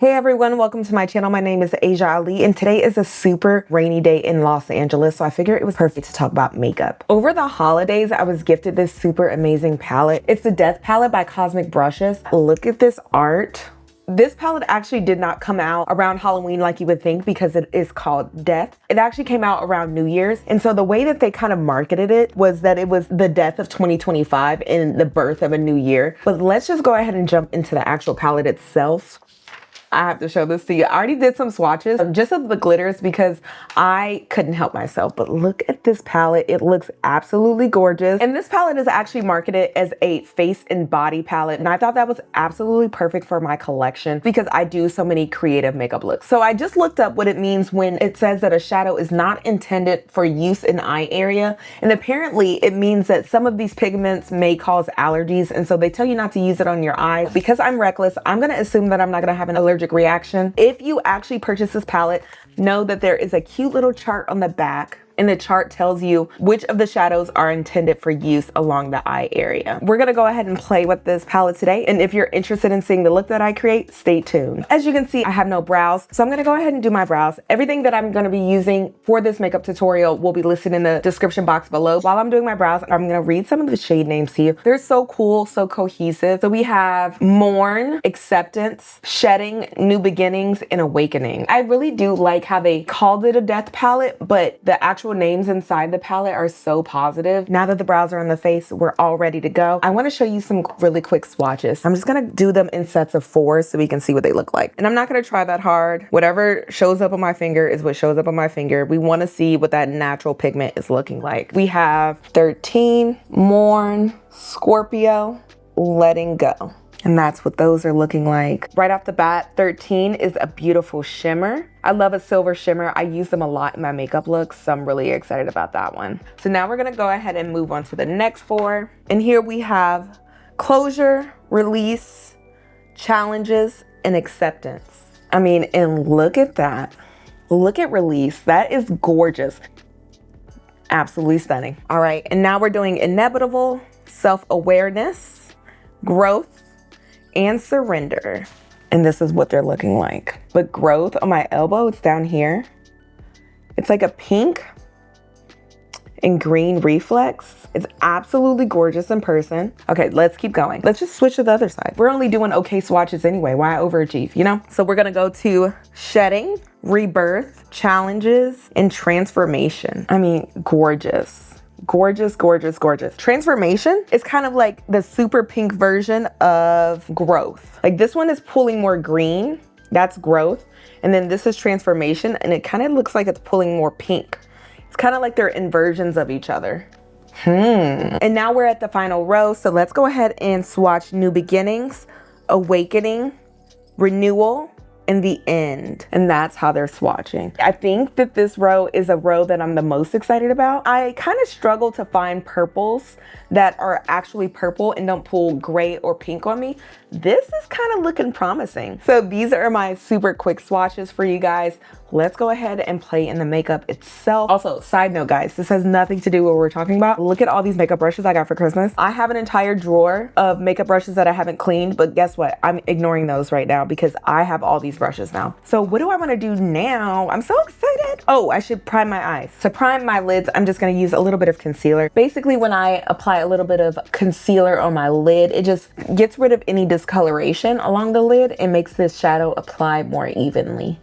Hey everyone, welcome to my channel. My name is Asia Ali and today is a super rainy day in Los Angeles, so I figured it was perfect to talk about makeup. Over the holidays, I was gifted this super amazing palette. It's the Death palette by Cosmic Brushes. Look at this art. This palette actually did not come out around Halloween like you would think because it is called Death. It actually came out around New Year's. And so the way that they kind of marketed it was that it was the death of 2025 and the birth of a new year. But let's just go ahead and jump into the actual palette itself. I have to show this to you. I already did some swatches just of the glitters because I couldn't help myself. But look at this palette. It looks absolutely gorgeous. And this palette is actually marketed as a face and body palette. And I thought that was absolutely perfect for my collection because I do so many creative makeup looks. So I just looked up what it means when it says that a shadow is not intended for use in eye area. And apparently it means that some of these pigments may cause allergies. And so they tell you not to use it on your eyes. Because I'm reckless, I'm going to assume that I'm not going to have an allergic reaction. If you actually purchase this palette, know that there is a cute little chart on the back, and the chart tells you which of the shadows are intended for use along the eye area. We're gonna go ahead and play with this palette today, and if you're interested in seeing the look that I create, stay tuned. As you can see, I have no brows, so I'm gonna go ahead and do my brows. Everything that I'm gonna be using for this makeup tutorial will be listed in the description box below. While I'm doing my brows, I'm gonna read some of the shade names to you. They're so cool, so cohesive. So we have Mourn, Acceptance, Shedding, New Beginnings, and Awakening. I really do like how they called it a Death palette, but the actual names inside the palette are so positive. Now that the brows are on the face, we're all ready to go. I want to show you some really quick swatches. I'm just going to do them in sets of 4 so we can see what they look like. And I'm not going to try that hard. Whatever shows up on my finger is what shows up on my finger. We want to see what that natural pigment is looking like. We have 13, Mourn, Scorpio, Letting Go. And that's what those are looking like. Right off the bat, 13 is a beautiful shimmer. I love a silver shimmer. I use them a lot in my makeup looks, so I'm really excited about that one. So now we're gonna go ahead and move on to the next 4. And here we have Closure, Release, Challenges, and Acceptance. I mean, and look at that. Look at Release. That is gorgeous. Absolutely stunning. All right, and now we're doing Inevitable, Self-Awareness, Growth, and Surrender. And this is what they're looking like. But Growth on my elbow, it's down here. It's like a pink and green reflex. It's absolutely gorgeous in person. Okay, let's keep going. Let's just switch to the other side. We're only doing okay swatches anyway. Why overachieve, you know? So we're gonna go to Shedding, Rebirth, Challenges, and Transformation. I mean, gorgeous. Gorgeous, gorgeous, gorgeous. Transformation is kind of like the super pink version of Growth. Like this one is pulling more green, that's Growth. And then this is Transformation, and it kind of looks like it's pulling more pink. It's kind of like they're inversions of each other. And now we're at the final row, so let's go ahead and swatch New Beginnings, Awakening, Renewal, and The End. And that's how they're swatching. I think that this row is a row that I'm the most excited about. I kind of struggle to find purples that are actually purple and don't pull gray or pink on me. This is kind of looking promising. So these are my super quick swatches for you guys. Let's go ahead and play in the makeup itself. Also, side note guys, this has nothing to do with what we're talking about. Look at all these makeup brushes I got for Christmas. I have an entire drawer of makeup brushes that I haven't cleaned, but guess what? I'm ignoring those right now because I have all these brushes now. So what do I want to do now? I'm so excited. Oh, I should prime my eyes. To prime my lids, I'm just going to use a little bit of concealer. Basically, when I apply a little bit of concealer on my lid, it just gets rid of any discoloration along the lid and makes this shadow apply more evenly.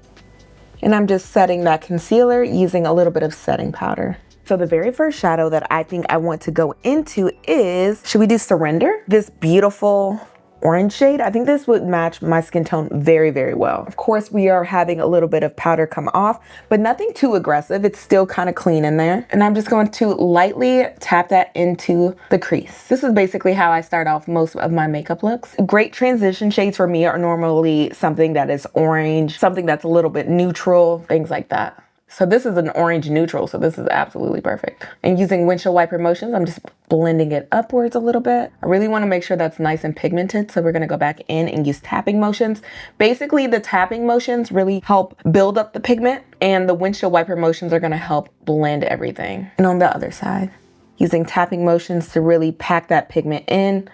And I'm just setting that concealer using a little bit of setting powder. So the very first shadow that I think I want to go into is, should we do Surrender? This beautiful orange shade. I think this would match my skin tone very, very well. Of course, we are having a little bit of powder come off, but nothing too aggressive. It's still kind of clean in there. And I'm just going to lightly tap that into the crease. This is basically how I start off most of my makeup looks. Great transition shades for me are normally something that is orange, something that's a little bit neutral, things like that. So this is an orange neutral, so this is absolutely perfect. And using windshield wiper motions, I'm just blending it upwards a little bit. I really want to make sure that's nice and pigmented, so we're going to go back in and use tapping motions. Basically, the tapping motions really help build up the pigment, and the windshield wiper motions are going to help blend everything. And on the other side, using tapping motions to really pack that pigment in,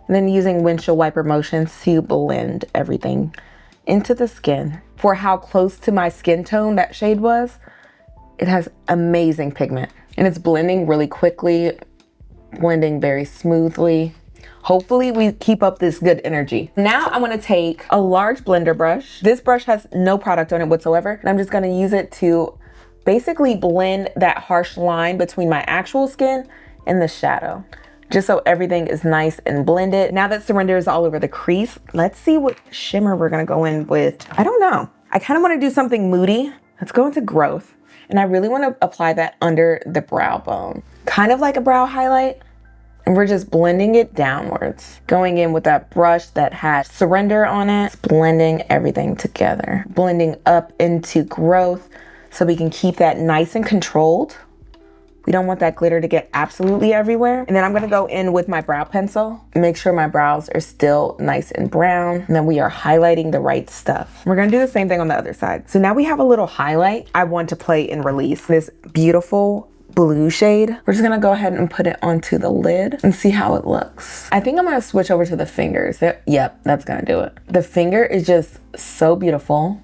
and then using windshield wiper motions to blend everything into the skin. For how close to my skin tone that shade was, it has amazing pigment. And it's blending really quickly, blending very smoothly. Hopefully we keep up this good energy. Now I'm gonna take a large blender brush. This brush has no product on it whatsoever. And I'm just gonna use it to basically blend that harsh line between my actual skin and the shadow, just so everything is nice and blended. Now that Surrender is all over the crease, let's see what shimmer we're gonna go in with. I don't know. I kind of want to do something moody. Let's go into Growth. And I really want to apply that under the brow bone, kind of like a brow highlight. And we're just blending it downwards. Going in with that brush that has Surrender on it, blending everything together. Blending up into Growth so we can keep that nice and controlled. We don't want that glitter to get absolutely everywhere. And then I'm gonna go in with my brow pencil, make sure my brows are still nice and brown. And then we are highlighting the right stuff. We're gonna do the same thing on the other side. So now we have a little highlight I want to play in Release. This beautiful blue shade. We're just gonna go ahead and put it onto the lid and see how it looks. I think I'm gonna switch over to the fingers. Yep, that's gonna do it. The finger is just so beautiful.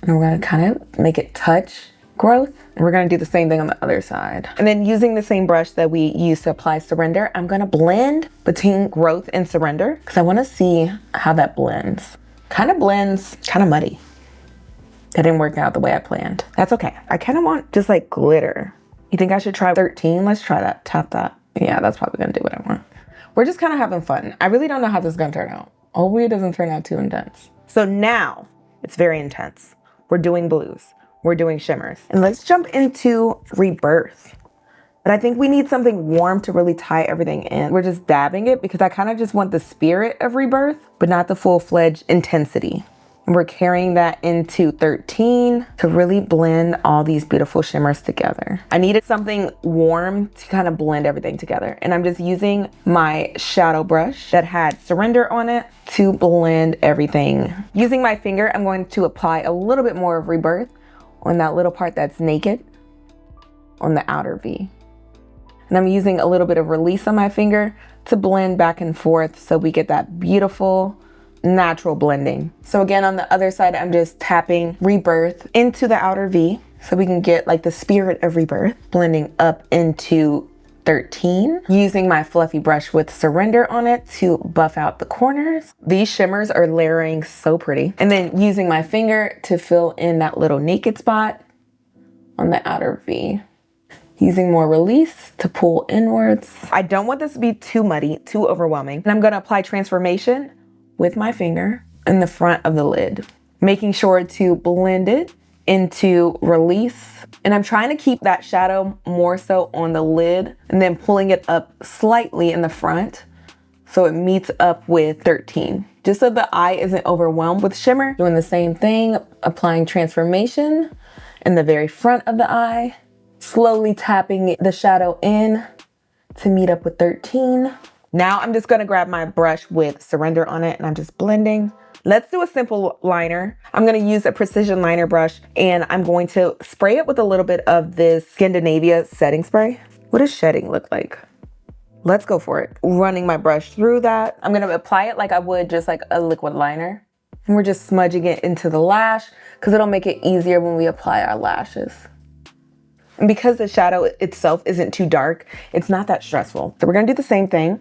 And we're gonna kind of make it touch Growth. And we're gonna do the same thing on the other side. And then using the same brush that we used to apply Surrender, I'm gonna blend between Growth and Surrender because I wanna see how that blends. Kind of blends, kind of muddy. That didn't work out the way I planned. That's okay. I kind of want just like glitter. You think I should try 13? Let's try that, tap that. Yeah, that's probably gonna do what I want. We're just kind of having fun. I really don't know how this is gonna turn out. Hopefully it doesn't turn out too intense. So now it's very intense. We're doing blues. We're doing shimmers. And let's jump into Rebirth. But I think we need something warm to really tie everything in. We're just dabbing it because I kind of just want the spirit of Rebirth, but not the full-fledged intensity. And we're carrying that into 13 to really blend all these beautiful shimmers together. I needed something warm to kind of blend everything together. And I'm just using my shadow brush that had Surrender on it to blend everything. Using my finger, I'm going to apply a little bit more of Rebirth on that little part that's naked on the outer V. And I'm using a little bit of Release on my finger to blend back and forth so we get that beautiful natural blending. So again, on the other side, I'm just tapping Rebirth into the outer V so we can get like the spirit of Rebirth, blending up into 13, using my fluffy brush with Surrender on it to buff out the corners. These shimmers are layering so pretty. And then using my finger to fill in that little naked spot on the outer V. Using more Release to pull inwards. I don't want this to be too muddy, too overwhelming. And I'm gonna apply Transformation with my finger in the front of the lid, making sure to blend it into Release. And I'm trying to keep that shadow more so on the lid and then pulling it up slightly in the front so it meets up with 13. Just so the eye isn't overwhelmed with shimmer. Doing the same thing, applying Transformation in the very front of the eye, slowly tapping the shadow in to meet up with 13. Now I'm just gonna grab my brush with Surrender on it and I'm just blending. Let's do a simple liner. I'm gonna use a precision liner brush and I'm going to spray it with a little bit of this Scandinavia setting spray. What does shedding look like? Let's go for it. Running my brush through that. I'm gonna apply it like I would just like a liquid liner. And we're just smudging it into the lash because it'll make it easier when we apply our lashes. And because the shadow itself isn't too dark, it's not that stressful. So we're gonna do the same thing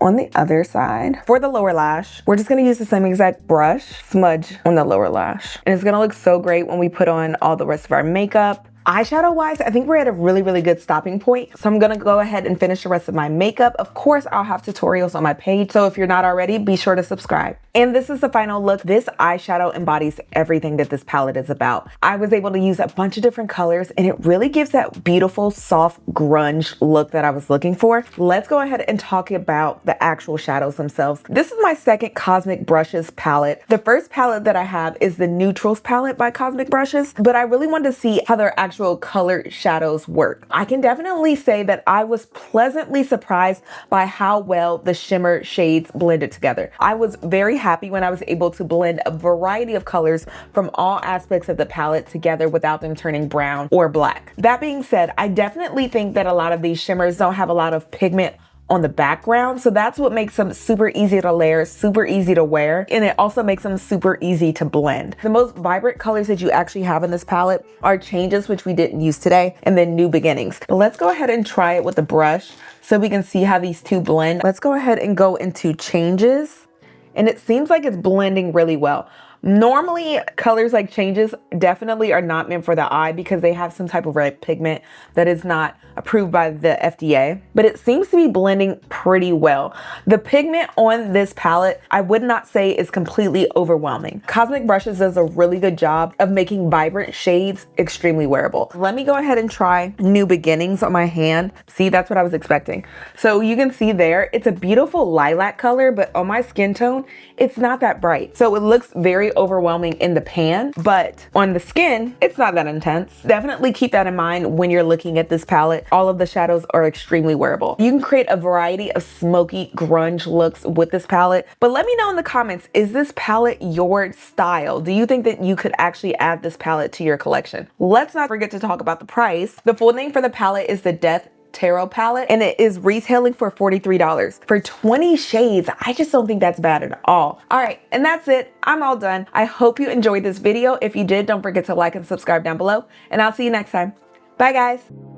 on the other side. For the lower lash, we're just gonna use the same exact brush, smudge on the lower lash. And it's gonna look so great when we put on all the rest of our makeup. Eyeshadow wise, I think we're at a really, really good stopping point. So I'm gonna go ahead and finish the rest of my makeup. Of course, I'll have tutorials on my page. So if you're not already, be sure to subscribe. And this is the final look. This eyeshadow embodies everything that this palette is about. I was able to use a bunch of different colors and it really gives that beautiful, soft grunge look that I was looking for. Let's go ahead and talk about the actual shadows themselves. This is my second Cosmic Brushes palette. The first palette that I have is the Neutrals palette by Cosmic Brushes, but I really wanted to see how their actual colored shadows work. I can definitely say that I was pleasantly surprised by how well the shimmer shades blended together. I was very happy when I was able to blend a variety of colors from all aspects of the palette together without them turning brown or black. That being said, I definitely think that a lot of these shimmers don't have a lot of pigment on the background. So that's what makes them super easy to layer, super easy to wear. And it also makes them super easy to blend. The most vibrant colors that you actually have in this palette are Changes, which we didn't use today, and then New Beginnings. But let's go ahead and try it with a brush so we can see how these two blend. Let's go ahead and go into Changes. And it seems like it's blending really well. Normally, colors like Changes definitely are not meant for the eye because they have some type of red pigment that is not approved by the FDA, but it seems to be blending pretty well. The pigment on this palette, I would not say is completely overwhelming. Cosmic Brushes does a really good job of making vibrant shades extremely wearable. Let me go ahead and try New Beginnings on my hand. See, that's what I was expecting. So you can see there, it's a beautiful lilac color, but on my skin tone, it's not that bright. So it looks very overwhelming in the pan, but on the skin, it's not that intense. Definitely keep that in mind when you're looking at this palette. All of the shadows are extremely wearable. You can create a variety of smoky grunge looks with this palette, but let me know in the comments, is this palette your style? Do you think that you could actually add this palette to your collection? Let's not forget to talk about the price. The full name for the palette is the Death Tarot palette, and it is retailing for $43 for 20 shades. I just don't think that's bad at all. All right, and that's it. I'm all done. I hope you enjoyed this video. If you did, don't forget to like and subscribe down below, and I'll see you next time. Bye guys.